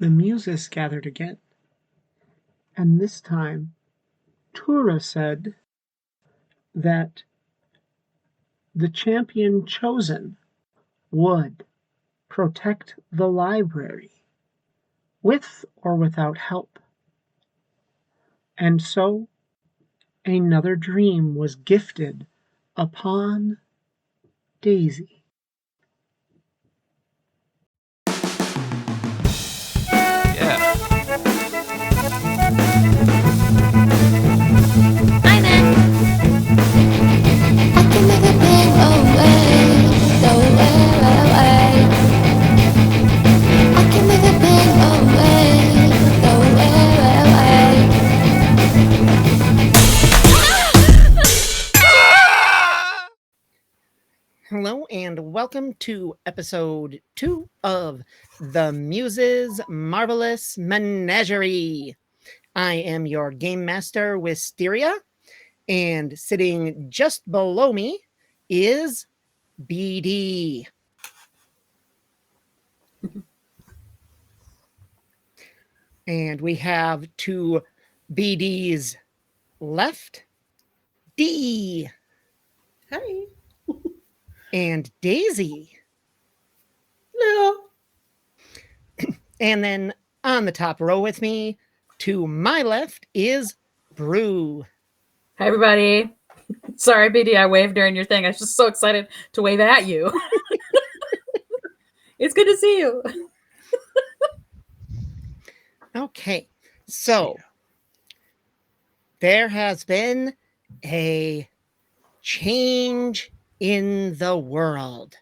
The Muses gathered again, and this time Tura said that the champion chosen would protect the library, with or without help. And so another dream was gifted upon Daisy. Yeah. Hi, man. I can make a big away, away. I can make a big away, Hello and welcome to episode 2 of the Muses Marvelous Menagerie. I am your game master, Wisteria, and sitting just below me is BD. And we have to BD's left, D. Hi. And Daisy. Hello. And then on the top row with me, to my left, is Brew. Hi, everybody. Sorry, BD, I waved during your thing. I was just so excited to wave at you. It's good to see you. Okay, so there has been a change in the world.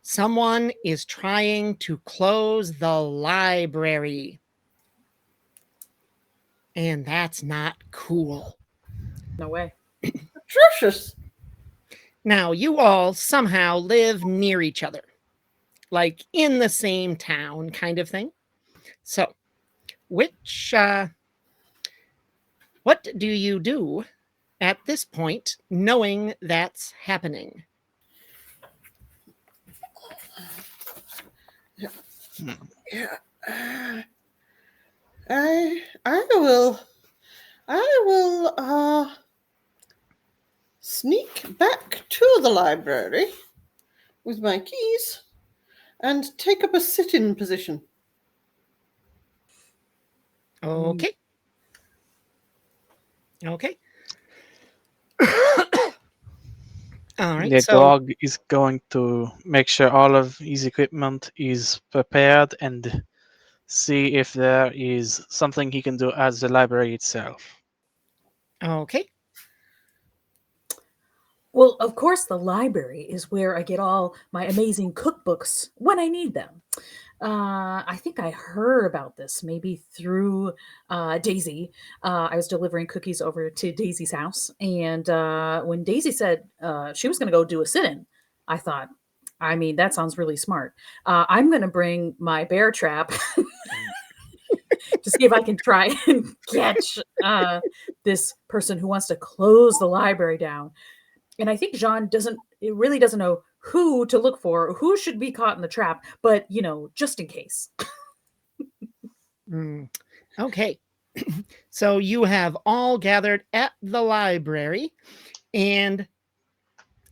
Someone is trying to close the library. And that's not cool. No way. Atrocious. Now, you all somehow live near each other, like in the same town kind of thing. So, what do you do at this point, knowing that's happening? Yeah. I will sneak back to the library with my keys and take up a sit-in position. Okay. Okay. All right. The So dog is going to make sure all of his equipment is prepared and see if there is something he can do at the library itself. okay. Well, of course, the library is where I get all my amazing cookbooks when I need them. I think I heard about this maybe through Daisy. I was delivering cookies over to Daisy's house. And when Daisy said she was going to go do a sit in, I thought, I mean, that sounds really smart. I'm going to bring my bear trap to see if I can try and catch this person who wants to close the library down. And I think Jean really doesn't know who to look for, who should be caught in the trap, but just in case. Okay. So you have all gathered at the library, and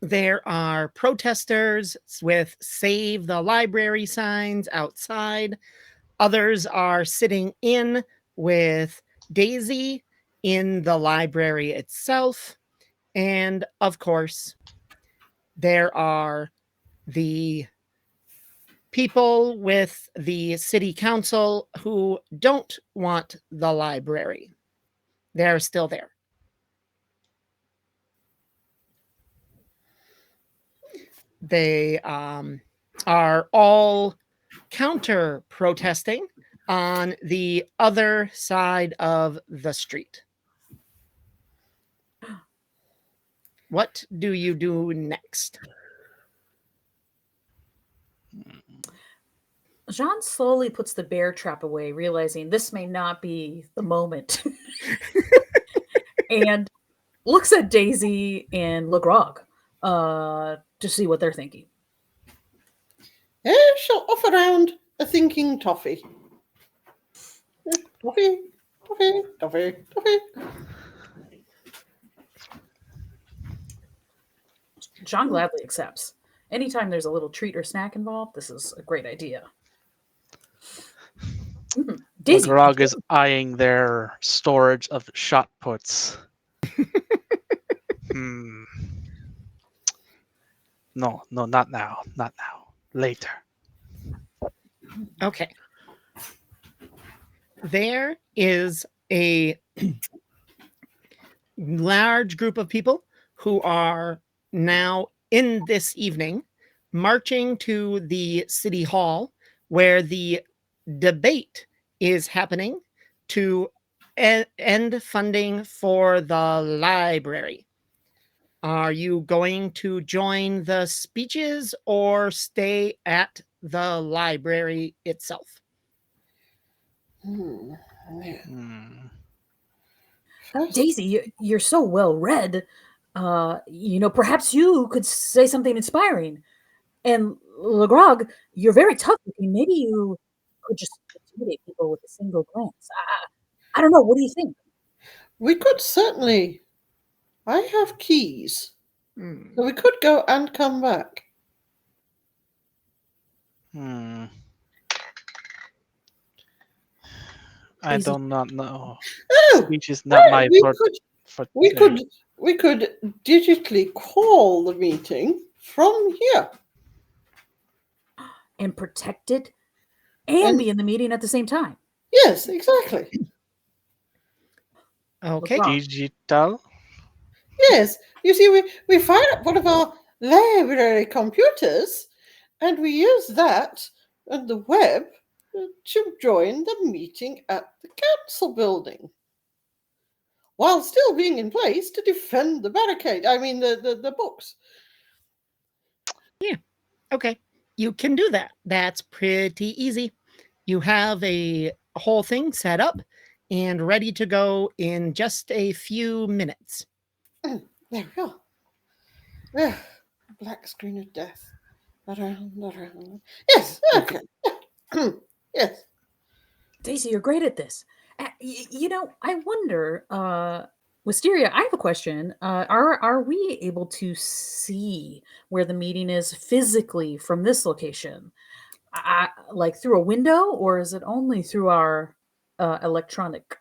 there are protesters with Save the Library signs outside. Others are sitting in with Daisy in the library itself. And of course, there are the people with the city council who don't want the library. They're still there. They are all counter protesting on the other side of the street. What do you do next? Jean slowly puts the bear trap away, realizing this may not be the moment. And looks at Daisy and LeGrog to see what they're thinking. I shall off around a thinking toffee. Toffee, toffee, toffee, toffee. John gladly accepts. Anytime there's a little treat or snack involved, this is a great idea. Daisy, Grog is eyeing their storage of shot puts. Hmm. No, not now. Not now. Later. Okay. There is a large group of people who are now in this evening marching to the city hall where the debate is happening to end funding for the library. Are you going to join the speeches or stay at the library itself? Hmm. First, Daisy, you're so well read. Perhaps you could say something inspiring. And Legrog, you're very tough looking. Maybe you could just intimidate people with a single glance. I don't know. What do you think? we could certainly. I have keys, Hmm. so we could go and come back. Hmm. I Daisy, do not know. Oh, Speech is not my we part could. for We today. could digitally call the meeting from here. and protected and And be in the meeting at the same time. yes, exactly. Okay. Legrog, Digital? Yes. You see, we fire up one of our library computers and we use that and the web to join the meeting at the council building. While still being in place to defend the barricade. I mean the books. Yeah. Okay. You can do that. That's pretty easy. You have a whole thing set up and ready to go in just a few minutes. There we go. Yeah. Black screen of death. Not around, not around. Yes, okay. Yes. Daisy, you're great at this. I wonder, Wisteria, I have a question. Are we able to see where the meeting is physically from this location? Like through a window, or is it only through our electronic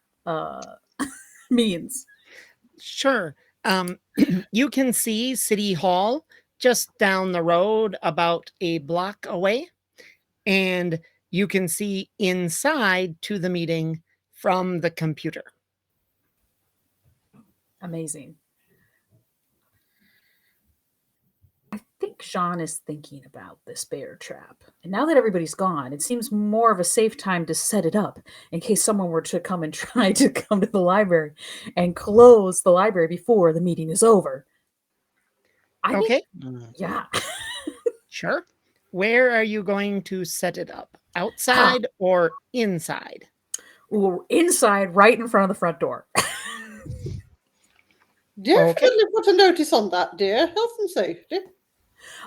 means? Sure. You can see City Hall just down the road, about a block away, and you can see inside to the meeting from the computer. Amazing. I think Sean is thinking about this bear trap. And now that everybody's gone, it seems more of a safe time to set it up in case someone were to come and try to come to the library and close the library before the meeting is over. I think, Okay, yeah. sure. Where are you going to set it up? Ah, Outside or inside? ooh, inside, right in front of the front door. Definitely put a notice on that, dear. Health and safety.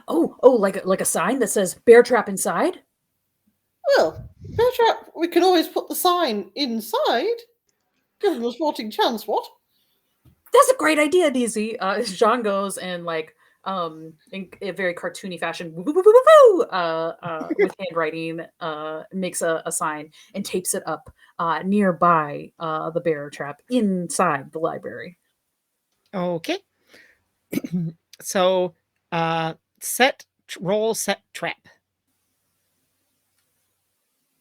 Oh, like a sign that says bear trap inside? Well, better we can always put the sign inside. Give them a sporting chance, what? That's a great idea, Daisy. Jean goes and in a very cartoony fashion, woo, woo, woo, woo, woo, with handwriting, makes a sign and tapes it up nearby the bear trap inside the library. Okay. So, roll set trap.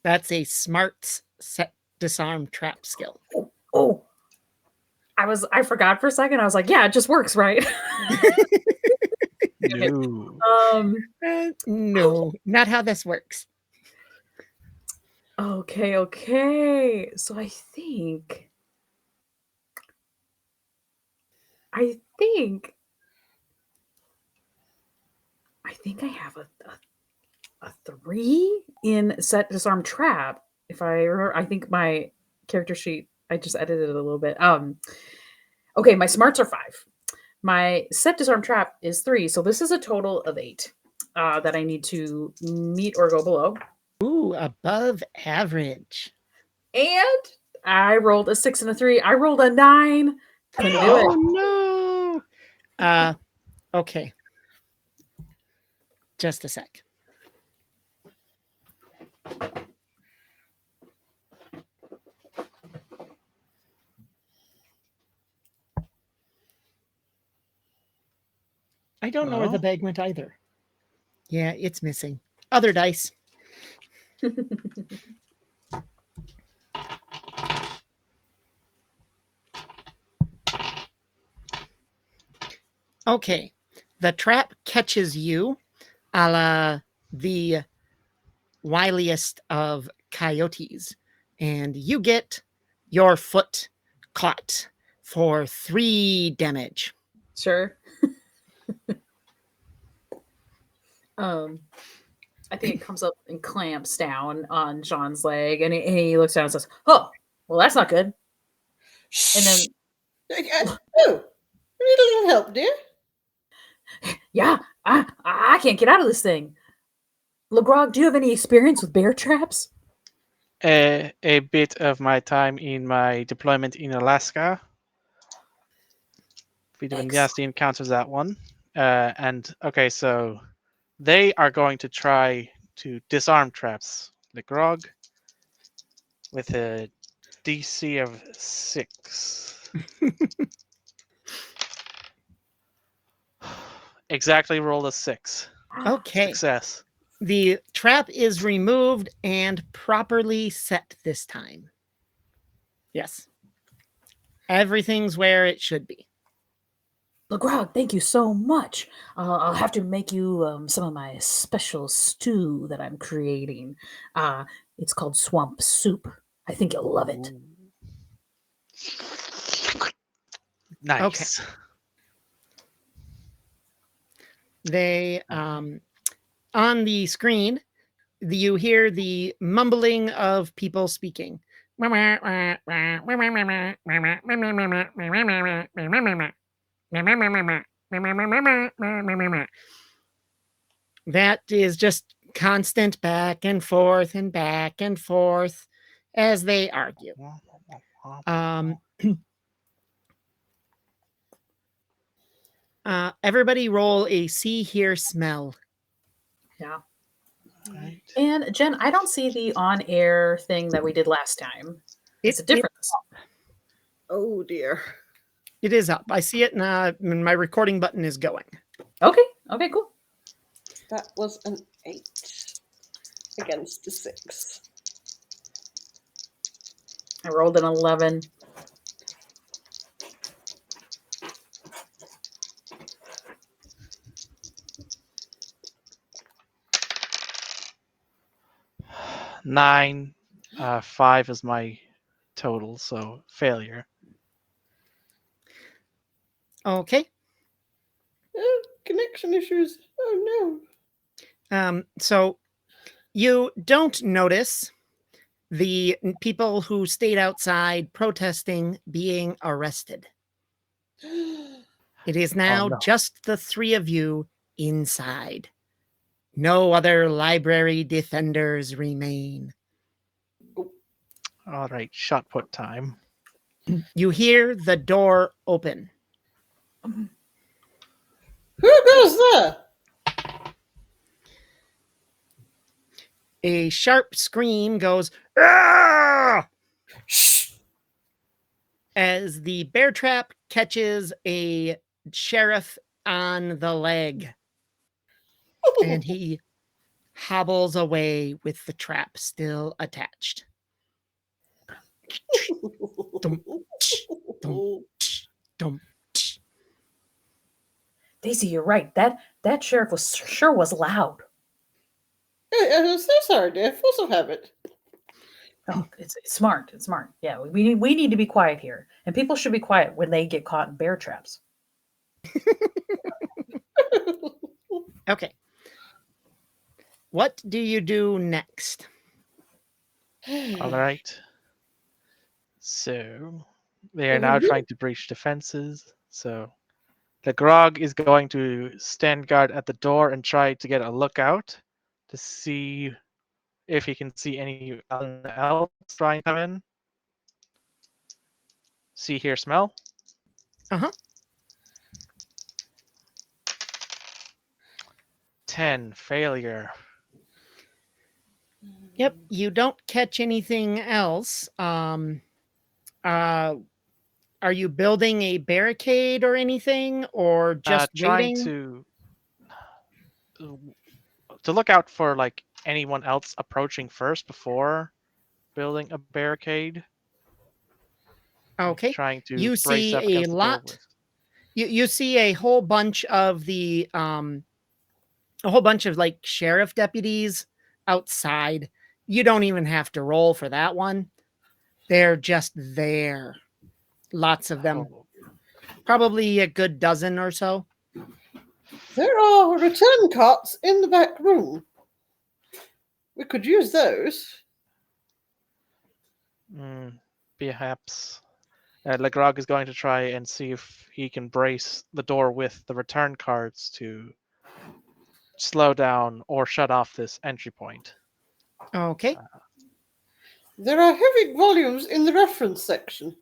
That's a smarts set disarm trap skill. Oh, I forgot for a second. I was like, yeah, it just works, right? No. No, not how this works. Okay. So I think I have a 3 in set disarm trap. If I remember, I think my character sheet, I just edited it a little bit. Okay, my smarts are 5. My set disarm trap is 3, so this is a total of 8 that I need to meet or go below. Ooh, above average. And I rolled a 6 and a 3. I rolled a 9. Couldn't do it. Oh no. Okay. Just a sec. I don't know where the Oh. bag went either. Yeah, it's missing. Other dice. Okay. The trap catches you, a la the wiliest of coyotes, and you get your foot caught for 3 damage. Sure. I think it comes up and clamps down on John's leg, and he looks down and says, "Oh, well, that's not good." And then, Oh, you need a little help, dear? yeah, I can't get out of this thing. LeGrog, do you have any experience with bear traps? A bit of my time in my deployment in Alaska. Bit of a nasty encounters that one. And okay, so they are going to try to disarm traps. The grog with a DC of 6. Exactly rolled a 6. Okay. Success. The trap is removed and properly set this time. Yes. Everything's where it should be. LeGrog, thank you so much. I'll have to make you some of my special stew that I'm creating. It's called swamp soup. I think you'll love it. Nice. Okay. They on the screen, you hear the mumbling of people speaking. That is just constant back and forth as they argue. Everybody roll a see, hear, smell. Yeah. Right. And Jen, I don't see the on-air thing that we did last time. Is it different? Oh, dear. It is up. I see it, and my recording button is going. Okay. Okay, cool. That was an 8 against a 6. I rolled an 11. Nine. 5 is my total, so failure. Okay. Connection issues. Oh, no. So you don't notice the people who stayed outside protesting being arrested. It is now no. just the 3 of you inside. No other library defenders remain. All right, shot put time. You hear the door open. Who goes there? A sharp scream goes, "Ah!" as the bear trap catches a sheriff on the leg, and he hobbles away with the trap still attached. Dum, dum, dum. Daisy, you're right. That sheriff was loud. I'm so sorry, dear. Force of habit. Oh, it's smart. It's smart. Yeah, we need to be quiet here, and people should be quiet when they get caught in bear traps. Okay. What do you do next? All right. So they are now trying to breach defenses. So the grog is going to stand guard at the door and try to get a lookout to see if he can see anyone else trying to come in. See, hear, smell. Uh-huh. 10, failure. Yep, you don't catch anything else. Are you building a barricade or anything, or just Trying waiting? to look out for like anyone else approaching first before building a barricade. Okay. Trying to You brace see up a against the door lot. with. You see a whole bunch of like sheriff deputies outside. You don't even have to roll for that one. They're just there. Lots of them. Oh, Probably a good dozen or so. There are return carts in the back room. We could use those. Perhaps. Legrog is going to try and see if he can brace the door with the return cards to slow down or shut off this entry point. Okay. There are heavy volumes in the reference section.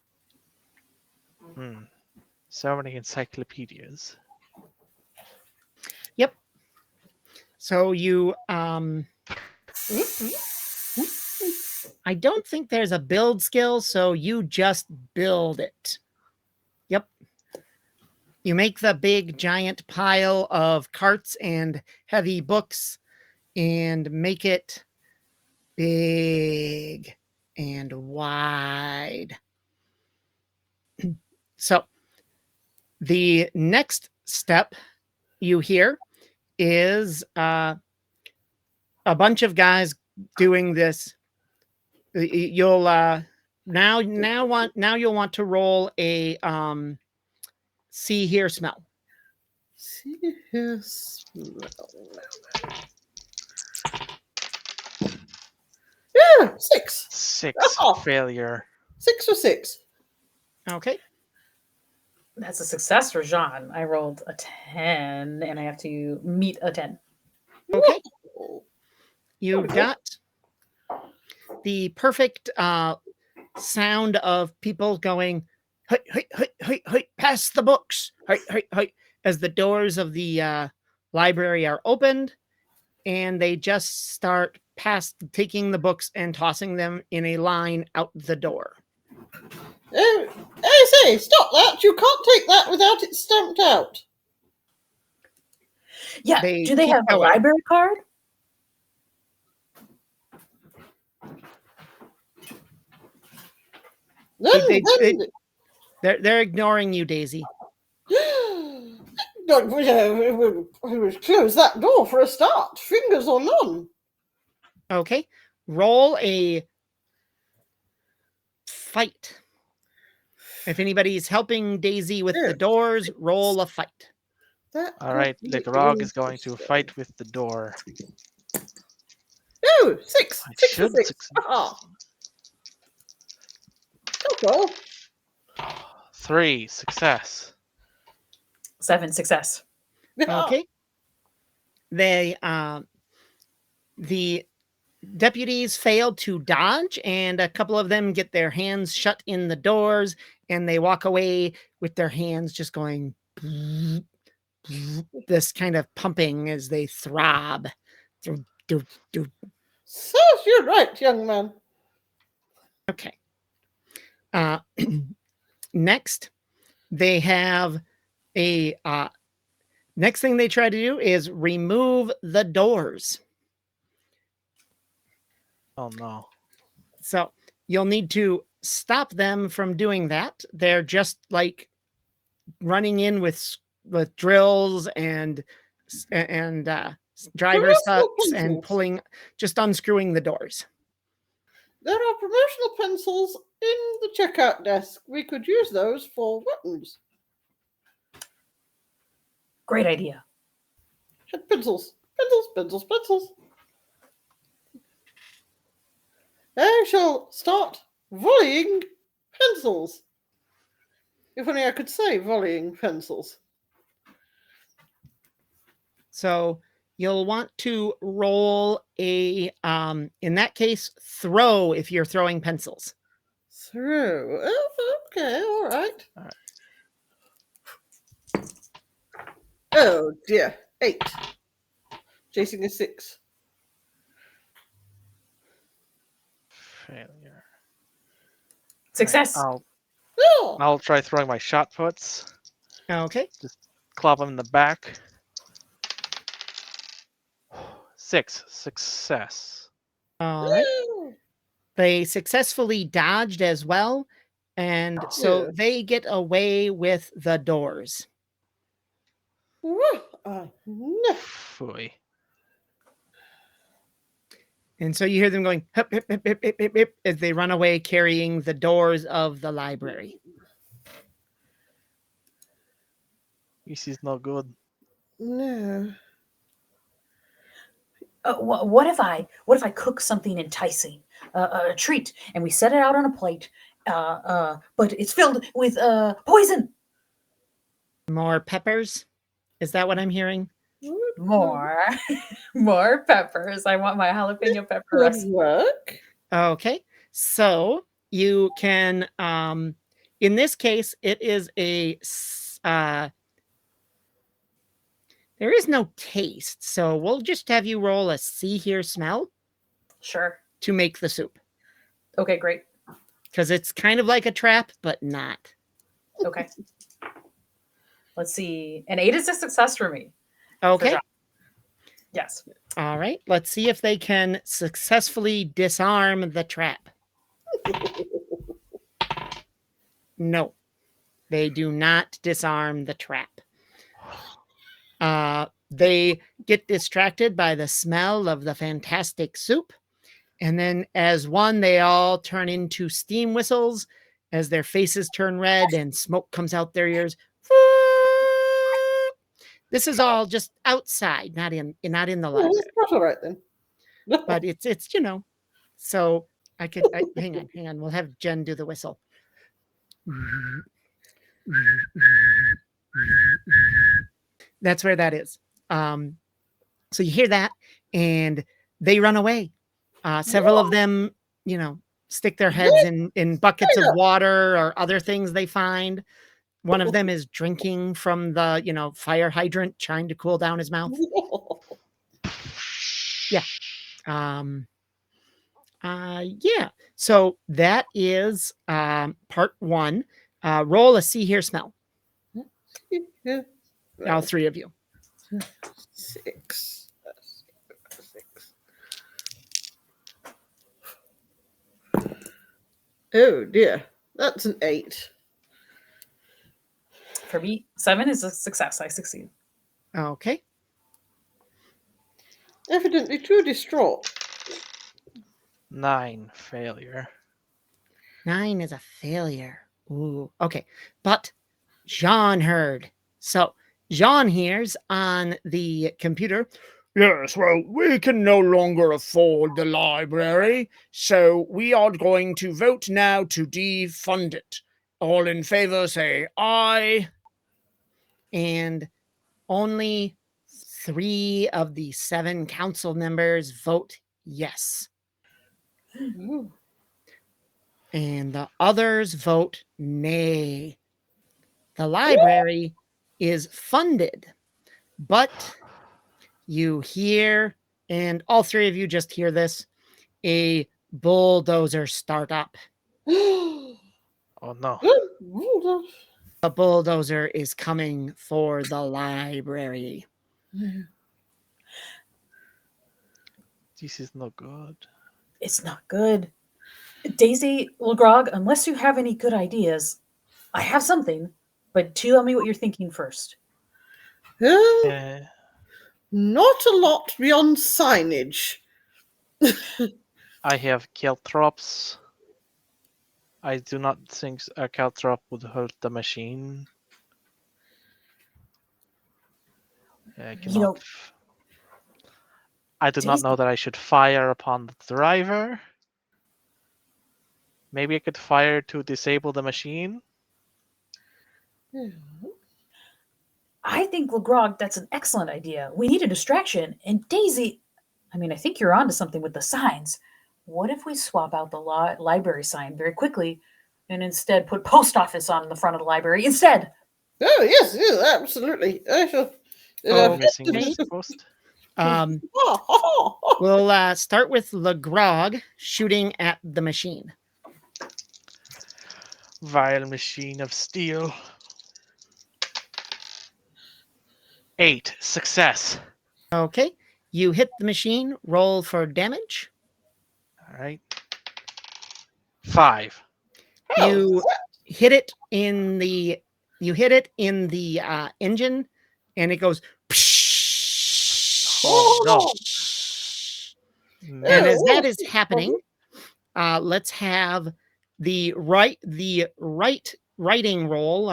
So many encyclopedias. Yep. So you I don't think there's a build skill, so you just build it. Yep. You make the big giant pile of carts and heavy books and make it big and wide. So the next step you hear is a bunch of guys doing this. You'll now you'll want to roll a see, hear, smell. See here, smell. Yeah, 6. 6, Oh. failure. 6 or 6. Okay. That's a success for Jean. I rolled a 10 and I have to meet a 10. Okay. Whoa. You got the perfect sound of people going, "Hey, hey, hey, hey, hey, pass the books, hey, hey, hey," as the doors of the library are opened, and they just start taking the books and tossing them in a line out the door. Hey, say, stop that. You can't take that without it stamped out. Yeah, They do they keep have a going. library card? They're ignoring you, Daisy. We close that door for a start. Fingers or none. Okay. Roll a fight. If anybody's helping Daisy with the doors, roll a fight. All right, Legrog is going to fight with the door. No, 6. I 6 or should 6. succeed. Okay. 3, success. 7, success. Okay. They the deputies failed to dodge, and a couple of them get their hands shut in the doors, and they walk away with their hands just going this kind of pumping as they throb. Serves you right, young man. Okay. Next, they have a next thing they try to do is remove the doors. Oh no. So you'll need to stop them from doing that. They're just like running in with drills and driver's hooks and pulling, just unscrewing the doors. There are promotional pencils in the checkout desk. We could use those for weapons. Great idea. Pencils. I shall start volleying pencils. If only I could say volleying pencils. So you'll want to roll a, in that case, throw if you're throwing pencils. Through. Oh, okay, all right. Alright. Oh dear. 8. Chasing a 6. Failure. Success. Alright, Oh, I'll try throwing my shot puts. Okay. Club him in the back. 6. Success. All right. no. They successfully dodged as well. And so Yeah. they get away with the doors. No. Phooey. And so you hear them going hip, hip, hip, hip, hip, hip, hip, as they run away carrying the doors of the library. This is no good. No. What if I cook something enticing, a treat, and we set it out on a plate, but it's filled with poison? More peppers? Is that what I'm hearing? More, more peppers. I want my jalapeno pepper Would recipe. work. Okay. So you can, in this case, it is there is no taste. So we'll just have you roll a see, hear, smell Sure. to make the soup. Okay, great. Because it's kind of like a trap, but not. Okay. Let's see. An 8 is a success for me. Okay. John. Yes. All right. Let's see if they can successfully disarm the trap. No, they do not disarm the trap. They get distracted by the smell of the fantastic soup. And then, as one, they all turn into steam whistles as their faces turn red and smoke comes out their ears. This is all just outside, not in the Yeah, library. that's all right then. But it's so hang on. We'll have Jen do the whistle. That's where that is. So you hear that, and they run away. Several of them, stick their heads in buckets of water or other things they find. One of them is drinking from the, fire hydrant, trying to cool down his mouth. Yeah. Yeah. So that is part 1. Roll a see, hear, smell. Yeah. All 3 of you. 6. 6. Oh dear. That's an 8. For me, 7 is a success. I succeed. Okay. Evidently too distraught. 9. Failure. 9 is a failure. Ooh. Okay. But Jean heard. So Jean hears on the computer. Yes, well, we can no longer afford the library, so we are going to vote now to defund it. All in favor say aye. And only 3 of the 7 council members vote yes. Ooh. And the others vote nay. The library is funded, but you hear, and all 3 of you just hear this, a bulldozer start up. Oh no. The bulldozer is coming for the library. This is no good. It's not good. Daisy, Legrog, unless you have any good ideas, I have something, but tell me what you're thinking first. Yeah. Not a lot beyond signage. I have caltrops. I do not think a caltrop would hurt the machine. I cannot. I do not know that I should fire upon the driver. Maybe I could fire to disable the machine. I think Legrog, that's an excellent idea. We need a distraction. And Daisy, I mean, I think you're onto something with the signs. What if we swap out the library sign very quickly and instead put post office on the front of the library instead? Oh, yes, yes, absolutely. I shall. Oh, Missing okay. post. Um, we'll start with Legrog shooting at the machine. Vile machine of steel. 8. Success. Okay, you hit the machine. Roll for damage. All right. 5. You hit it in the engine, and it goes. Oh no. And as that Oh, is happening, let's have the writing roll.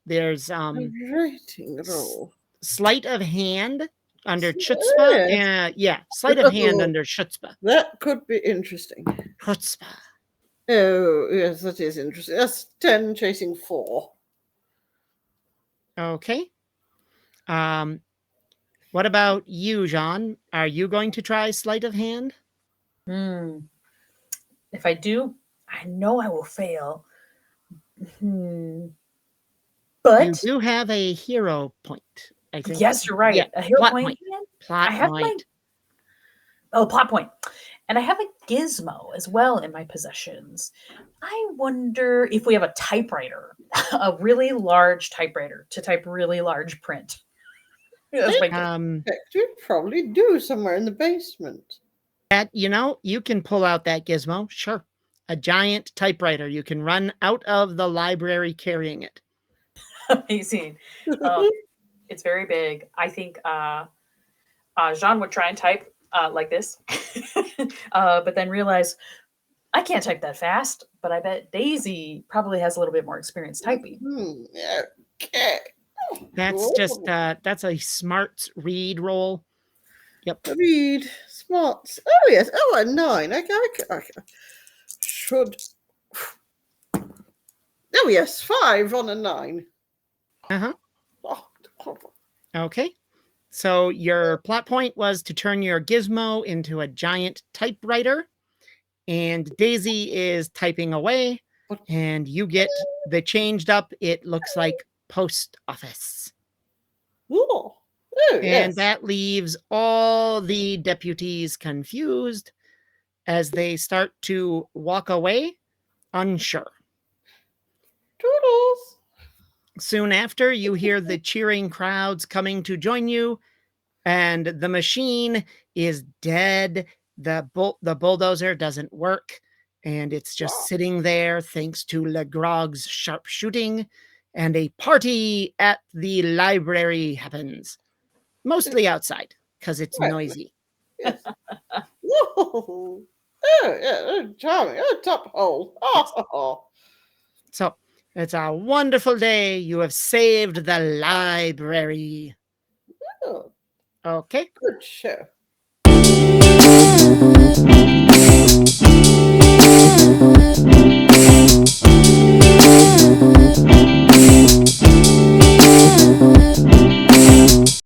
There's rating roll. sleight of hand under Oh, chutzpah. Sleight of hand Oh. under chutzpah. That could be interesting. Chutzpah. Oh, yes, that is interesting. That's 10 chasing 4. Okay. What about you, Jean? Are you going to try sleight of hand? If I do, I know I will fail. You But do have a hero point, I think. yes, you're right. Yeah, A hero plot point. point. And Plot I have point. plot point. And I have a gizmo as well in my possessions. I wonder if we have a typewriter, a really large typewriter to type really large print. That's my guess. You probably do somewhere in the basement. That you can pull out that gizmo. Sure. A giant typewriter. You can run out of the library carrying it. Amazing. It's very big. I think Jean would try and type like this, but then realize I can't type that fast. But I bet Daisy probably has a little bit more experience typing. Okay. That's just that's a smarts read roll. Yep. Read smarts. Oh yes. Oh, a 9. Okay. Should. Oh yes, 5 on a 9. Uh-huh. Oh. Okay. So your plot point was to turn your gizmo into a giant typewriter, and Daisy is typing away, and you get the changed up, it looks like post office. Oh. And Yes. that leaves all the deputies confused as they start to walk away, unsure. Toodles. Soon after, you hear the cheering crowds coming to join you, and the machine is dead. The bulldozer doesn't work, and it's just sitting there thanks to Legrog's sharp shooting, and a party at the library happens. Mostly outside, because it's Right. noisy. Yes. Whoa. Oh, yeah, charming. Oh, top hole. Oh. So it's a wonderful day. You have saved the library. Oh, Okay. good show.